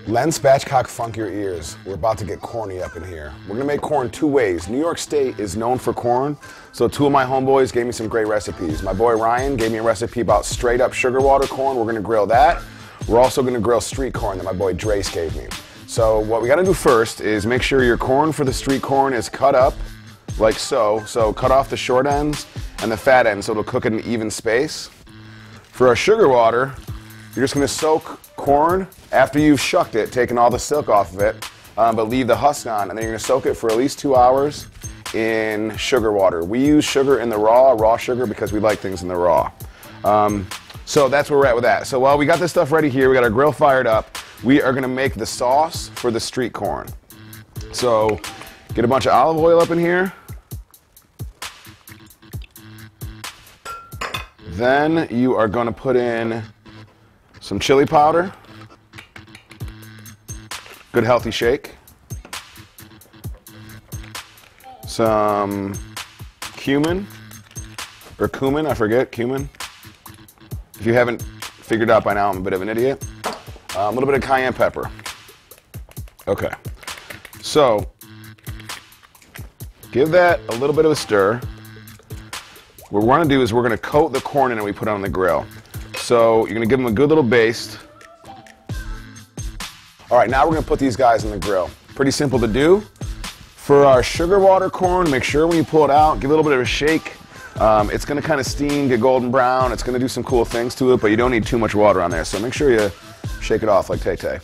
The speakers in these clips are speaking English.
Len Spatchcock, funk your ears. We're about to get corny up in here. We're gonna make corn two ways. New York State is known for corn, so two of my homeboys gave me some great recipes. My boy Ryan gave me a recipe about straight up sugar water corn. We're gonna grill that. We're also gonna grill street corn that my boy Drace gave me. So what we gotta do first is make sure your corn for the street corn is cut up like so. So cut off the short ends and the fat ends so it'll cook at an even space. For our sugar water, you're just gonna soak corn after you've shucked it, taken all the silk off of it, but leave the husk on, and then you're gonna soak it for at least 2 hours in sugar water. We use sugar in the raw sugar, because we like things in the raw. So that's where we're at with that. So while we got this stuff ready here, we got our grill fired up, we are gonna make the sauce for the street corn. So get a bunch of olive oil up in here. Then you are gonna put in some chili powder, good healthy shake, some cumin, or cumin, I forget, cumin. If you haven't figured out by now, I'm a bit of an idiot. A little bit of cayenne pepper. Okay, so give that a little bit of a stir. What we're gonna do is we're gonna coat the corn in and we put it on the grill. So you're gonna give them a good little baste. All right, now we're gonna put these guys in the grill. Pretty simple to do. For our sugar water corn, make sure when you pull it out, give it a little bit of a shake. It's gonna kind of steam, get golden brown. It's gonna do some cool things to it, but you don't need too much water on there. So make sure you shake it off like Tay-Tay.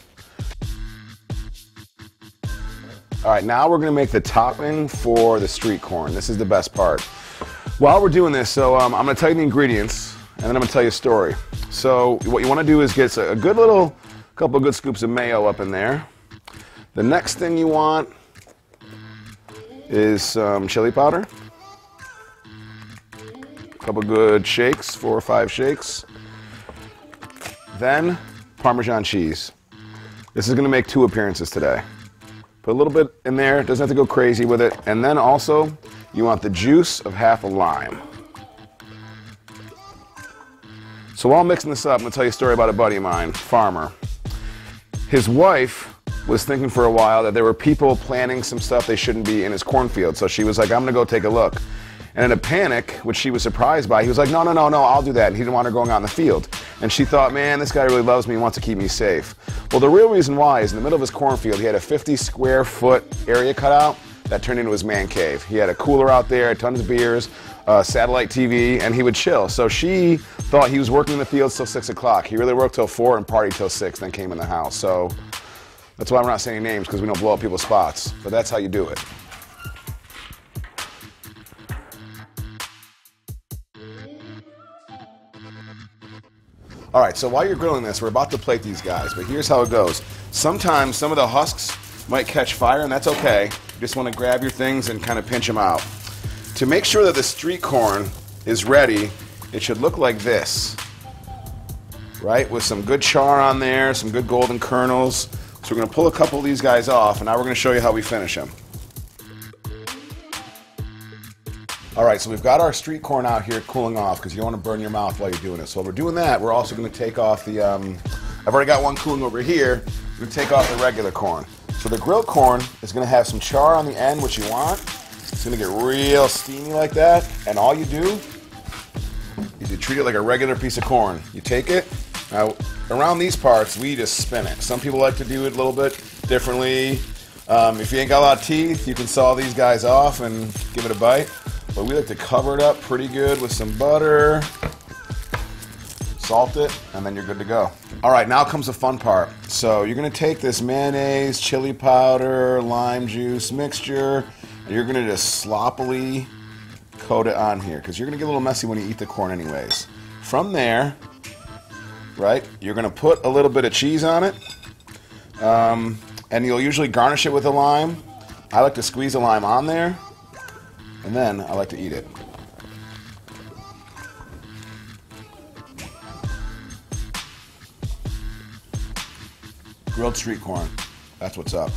All right, now we're gonna make the topping for the street corn. This is the best part. While we're doing this, so I'm gonna tell you the ingredients, and then I'm gonna tell you a story. So what you wanna do is get a good little, couple of good scoops of mayo up in there. The next thing you want is some chili powder. A couple good shakes, 4 or 5 shakes. Then Parmesan cheese. This is gonna make 2 appearances today. Put a little bit in there, doesn't have to go crazy with it. And then also, you want the juice of half a lime. So while I'm mixing this up, I'm gonna tell you a story about a buddy of mine, farmer. His wife was thinking for a while that there were people planting some stuff they shouldn't be in his cornfield. So she was like, I'm gonna go take a look. And in a panic, which she was surprised by, he was like, no, I'll do that. And he didn't want her going out in the field. And she thought, man, this guy really loves me and wants to keep me safe. Well, the real reason why is in the middle of his cornfield, he had a 50 square foot area cut out that turned into his man cave. He had a cooler out there, tons of beers, satellite TV, and he would chill. So she thought he was working in the fields till 6 o'clock. He really worked till 4 and partied till 6, then came in the house. So that's why we're not saying names, because we don't blow up people's spots. But that's how you do it. All right, so while you're grilling this, we're about to plate these guys, but here's how it goes. Sometimes some of the husks might catch fire, and that's okay. You just want to grab your things and kind of pinch them out. To make sure that the street corn is ready, it should look like this, right? With some good char on there, some good golden kernels. So we're going to pull a couple of these guys off, and now we're going to show you how we finish them. All right, so we've got our street corn out here cooling off because you don't want to burn your mouth while you're doing it. So while we're doing that, we're also going to take off the, I've already got one cooling over here. We're going to take off the regular corn. So the grilled corn is going to have some char on the end, which you want. It's going to get real steamy like that. And all you do is you treat it like a regular piece of corn. You take it. Now, around these parts, we just spin it. Some people like to do it a little bit differently. If you ain't got a lot of teeth, you can saw these guys off and give it a bite. But we like to cover it up pretty good with some butter, salt it, and then you're good to go. All right, now comes the fun part. So you're gonna take this mayonnaise, chili powder, lime juice mixture, and you're gonna just sloppily coat it on here, because you're gonna get a little messy when you eat the corn anyways. From there, right, you're gonna put a little bit of cheese on it, and you'll usually garnish it with a lime. I like to squeeze a lime on there, and then I like to eat it. Grilled street corn. That's what's up.